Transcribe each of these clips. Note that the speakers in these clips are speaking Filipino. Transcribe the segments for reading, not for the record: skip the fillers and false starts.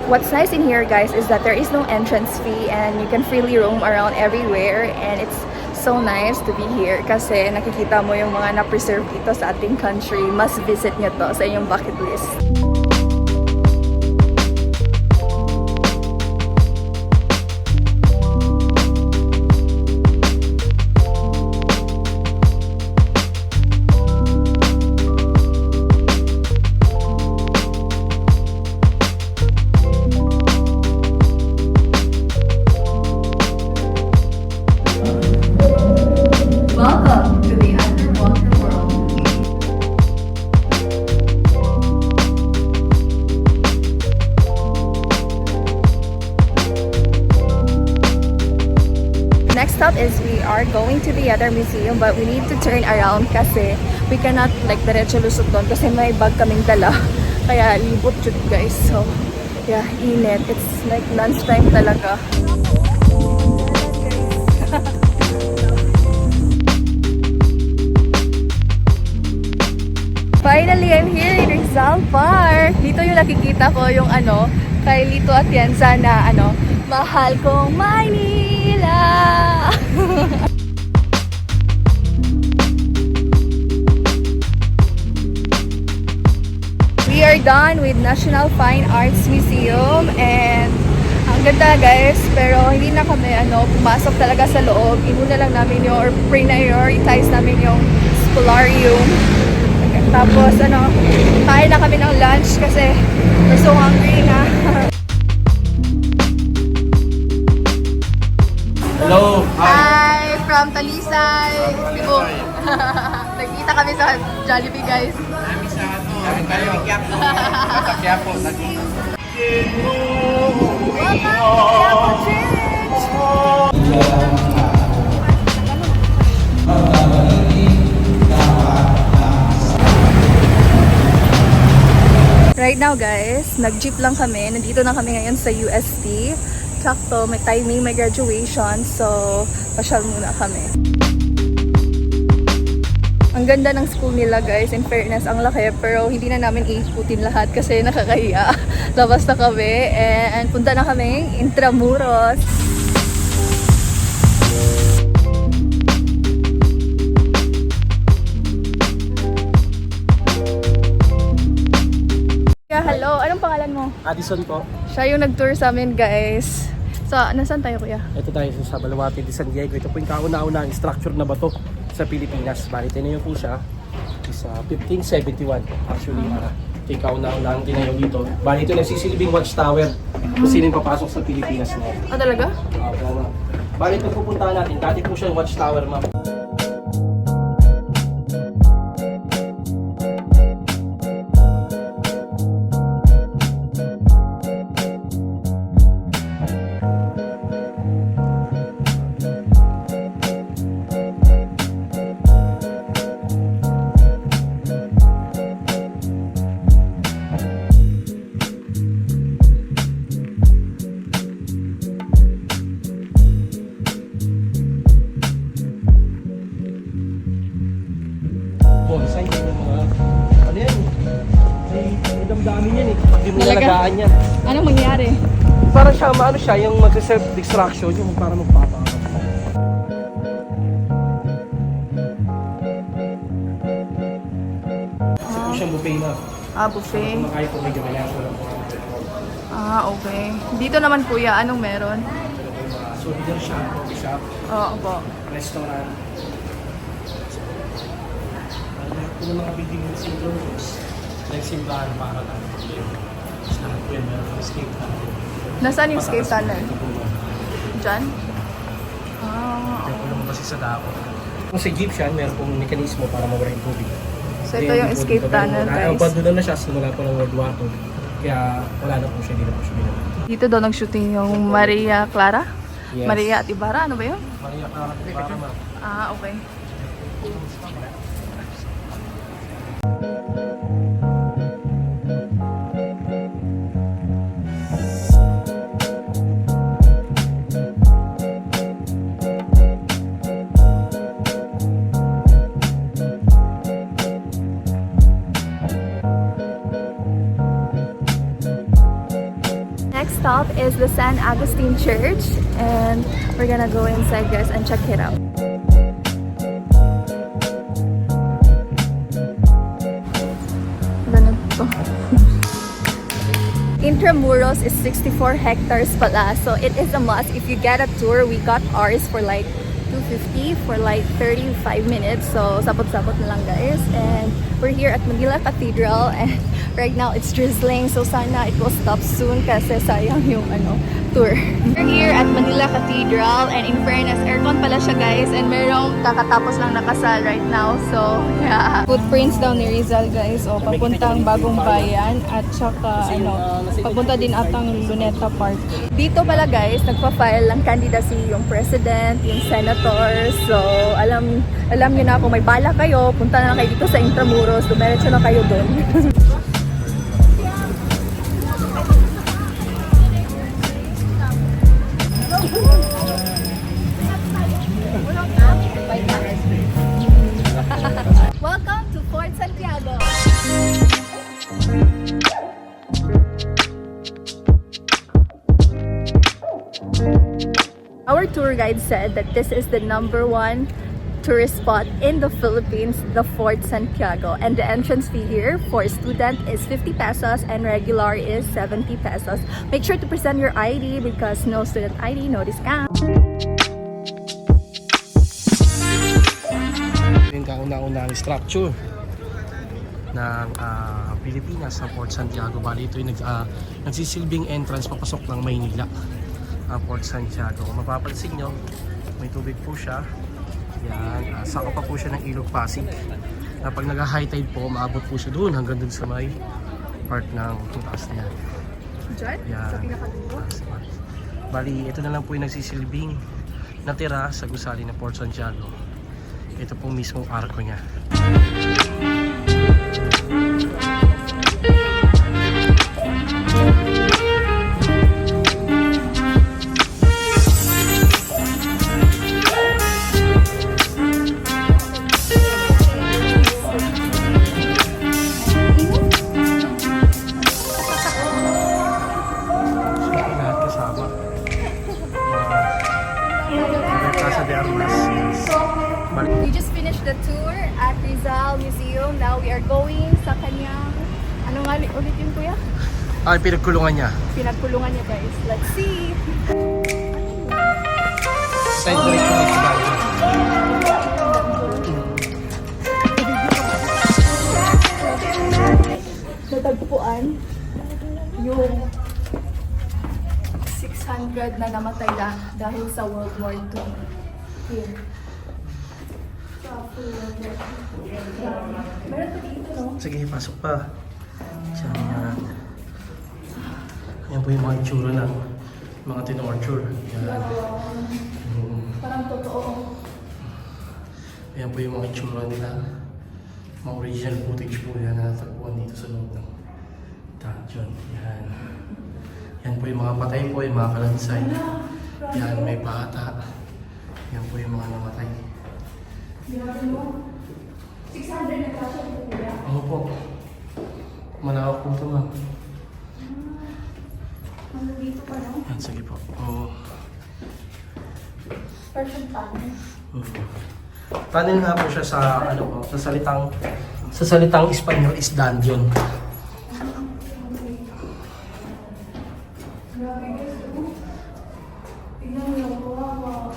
What's nice in here, guys, is that there is no entrance fee and you can freely roam around everywhere, and it's so nice to be here kasi nakikita mo yung mga na-preserve dito sa ating country. Must visit nyo to sa inyong bucket list. Welcome to the underwater world. Next stop is we are going to the other museum, but we need to turn around kasi we cannot like diretso lusot doon kasi may bag kaming dala. Kaya libot yun, guys. So yeah, init. It's like lunchtime talaga. Finally, I'm here in Rizal Park. Dito yung nakikita ko yung kay Lito Atienza na Mahal Kong Maynila. We are done with National Fine Arts Museum and ang ganda, guys, pero hindi na kami pumasok talaga sa loob. Inuna lang namin or prioritize namin yung Spolarium. Tapos kain na kami ng lunch kasi we're so hungry na. Hello! Hi! From Talisay, Cebu. Nagkita kami sa Jollibee, guys. Kami sa Quiapo. Sa Quiapo. Welcome to Quiapo Church! Right now, guys, nag-jeep lang kami. Nandito na kami ngayon sa UST. Sakto, may timing, may graduation. So, pasyal muna kami. Ang ganda ng school nila, guys. In fairness, ang laki. Pero hindi na namin iikutin lahat kasi nakakahiya. Labas na kami. And punta na kami Intramuros. Hello, anong pangalan mo? Addison po. Siya yung nag-tour sa amin, guys. So, nasaan tayo, kuya? Ito tayo sa Baluarte de San Diego. Ito po yung kauna-unang structure na bato sa Pilipinas. Bali, tinayo po siya is 1571. Actually, ito yung kauna-unang tinayo dito. Bali, ito nagsisilbing watchtower kung sino yung papasok sa Pilipinas na. Ah, talaga? Bali, ito pupuntahan natin. Dati po siya yung watchtower, ma'am. Bonsai yung mga yan, may damdamin yan pag di mo nalagaan yan. Anong mangyari? Para siya, siya yung mag-self-distraction, yung para magpapakap. Kasi po siyang buffet na. Ah, buffet. Kung makaya po may gabayan ko lang. Ah, okay. Dito naman, kuya, anong meron? Souvenir shop, coffee shop, Oo po. restaurant. Kung mga building ng St. Rose, nagsimbahan para lang. Sa lahat po yan, meron ng escape tunnel. Nasaan yung escape tunnel? Ito po ba? Diyan? Ah, Kaya po lumabas sa dako. Kung sa Egyptian, meron pong mekanismo para mawala yung tubig. so ito yung escape tunnel, guys. Abandon na siya simula po ng World War II. Kaya wala na po siya, hindi na po siya ginagawa. Dito daw nag-shooting yung Maria Clara? Yes. Maria at Ibarra, ano ba yun? Maria Clara para ma. Ah, okay. stop is the San Agustin Church, and we're gonna go inside, guys, and check it out. Ganito. Intramuros is 64 hectares pala, so it is a must. If you get a tour, we got ours for like 250 for like 35 minutes, so sapot-sapot na lang, guys. And we're here at Manila Cathedral, and right now it's drizzling, so sana it will stop soon kasi sayang yung tour. We're here at Manila Cathedral, and in fairness, aircon pala siya, guys, and merong kakatapos lang nakasal right now, so yeah. Footprints daw ni Rizal, guys, o papuntang Bagong Bayan, at saka papunta din atang Luneta Park. Dito pala, guys, nagpa-file ng candidacy yung president, yung senator, so alam niyo na, kung may bala kayo, punta na lang kayo dito sa Intramuros, dumiretso na kayo doon. Welcome to Fort Santiago. Our tour guide said that this is the #1 tourist spot in the Philippines, the Fort Santiago, and the entrance fee here for student is 50 pesos and regular is 70 pesos. Make sure to present your ID because no student ID, no discount. Yung kauna-unang structure ng Pilipinas sa Fort Santiago. Bali, ito yung nagsisilbing entrance papasok ng Maynila, ang Fort Santiago. Kung mapapansin nyo, may tubig po siya. Yan, saka pa po siya ng Ilog Pasig. Pag nag-high tide po, maabot po siya doon hanggang doon sa may part ng taas na yan. Diyan? Yan. Sa pinakadulo? Bali, ito na lang po yung nagsisilbing natira sa gusali ng Fort Santiago. Ito po mismong arko niya. Lahat kasama. Casa de Armas. We just finished the tour at Rizal Museum. Now we are going sa kanyang, ano nga ulit yun, kuya? Ay, pinagkulungan niya. Pinagkulungan niya, guys. Let's see! Side direction is the bago. Natagpuan yung 600 na namatay na dahil sa World War II. Here. Meron pa dito, no? Sige, pasok pa. Diyan. Yan po yung mga itsura ng mga tinorture. Yan. Parang totoo. Yan po yung mga itsura nila. Mga original footage po yan na natagpuan dito sa loob ng dungeon. Yan. Yan po yung mga patay po, yung mga kalansay. Yan, may bata. Yan po yung mga namatay. 600 na kasya dito, kuya. Ano po? Malawak po ito, ma'am. Ano dito pa, no? Yan, sige po. Oo. Person tunnel. Tunnel nga po siya sa, ano po, sa salitang Espanyol is dungeon. Grabe, guys. Tingnan mo yung kawawa.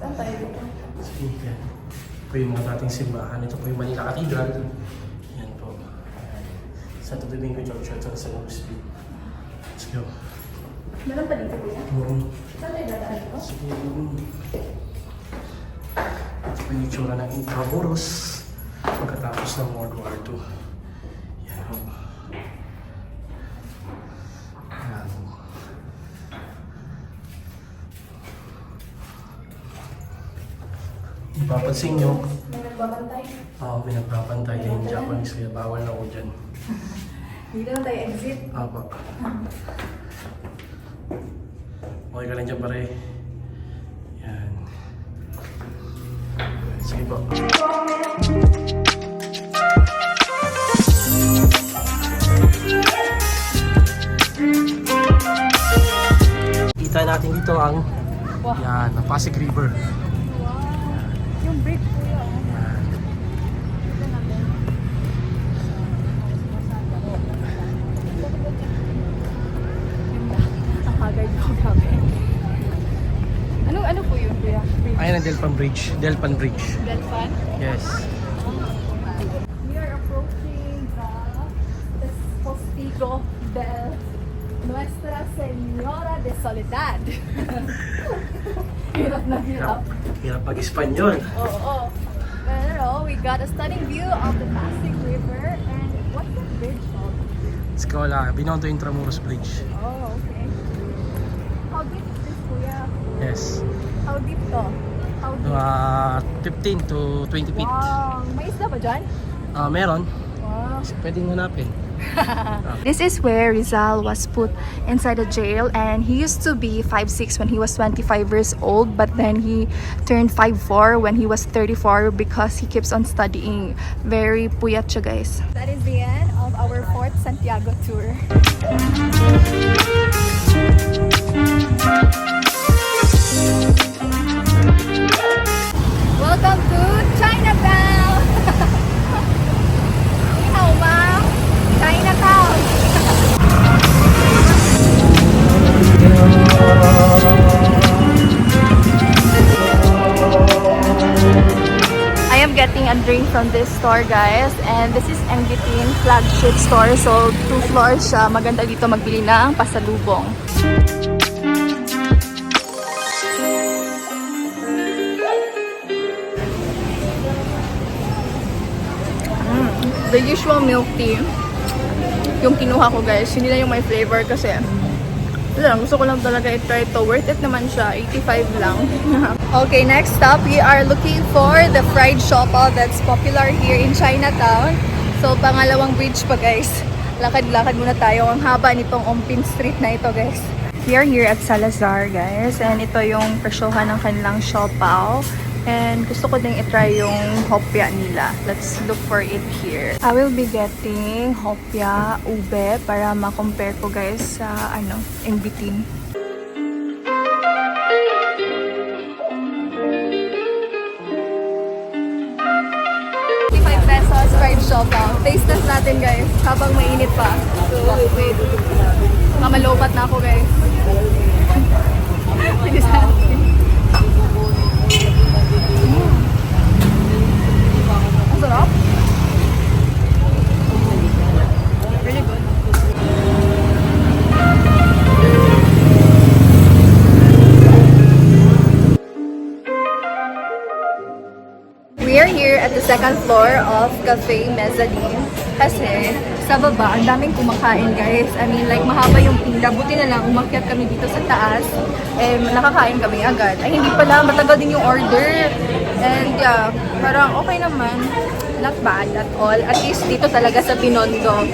Saan tayo dito? Sige, yan. Ito po yung mga dating simbahan. Ito po yung Manila Cathedral. Yan po. Santo Domingo Church at San Agustin. Let's go. Meron pa dito, kuya? Saan tayo dadaan dito? Sige. Ito po yung itsura ng Intramuros pagkatapos ng World War II. Yan po. Yan. Ipapansin nyo, May nagbabantay. may nagbabantay yung Japanese kaya bawal na ako dyan. Dito na tayo exit. Apa. Okay ka lang dyan pare. Yan. Sige po. Makikita natin dito ang Wow. yan, ang Pasig River. Wow. Yung bridge po yun. Yan. Ang haggard ko kami. Ano po yun, kuya? Bridge? Ayan ang Delpan Bridge. Delpan Bridge. Delpan? Yes. We are approaching the Postigo del Nuestra Señora de Soledad. Hirap na hirap. Hirap pag-Espanyol. Oo. Pero we got a stunning view of the Pasig River and what's the bridge called? It's called Binondo Intramuros Bridge. Oh, okay. How deep is this, kuya? Yes. How deep to? How deep? 15 to 20 feet. Wow. May isla ba dyan? Meron. Wow. Pwedeng hanapin. This is where Rizal was put inside the jail, and he used to be 5'6" when he was 25 years old, but then he turned 5'4" when he was 34 because he keeps on studying. Very puyat siya, guys. That is the end of our 4th Santiago tour. Welcome to Chinatown! Ni hao ma! Chinatown! I am getting a drink from this store, guys, and this is Engitin flagship store. So 2 floors siya. Maganda dito magbili ng pasalubong. The usual milk tea yung kinuha ko, guys. Hindi na yung may flavor kasi gusto ko lang talaga i-try ito. Worth it naman siya. 85 lang. Okay, next stop, we are looking for the fried siopaw that's popular here in Chinatown. So, pangalawang bridge pa, guys. Lakad-lakad muna tayo. Ang haba nitong Ompin Street na ito, guys. We are here at Salazar, guys. And ito yung presyohan ng kanilang siopaw. And gusto ko ding i-try yung hopya nila. Let's look for it here. I will be getting hopya ube para ma-compare ko, guys, sa in between. 55 pesos fried siopaw. Taste test natin, guys, habang mainit pa. So, wait. Mamalopat na ako, guys. Bilis natin. Ang sarap. Really good. We are here at the second floor of Cafe Mezzanine. Kasi sa baba, ang daming kumakain, guys. I mean, like, mahaba yung pila. Buti na lang, umakyat kami dito sa taas. Nakakain kami agad. Ay, hindi pala. Matagal din yung order. And yeah, parang okay naman. Not bad at all. At least dito talaga sa Binondo.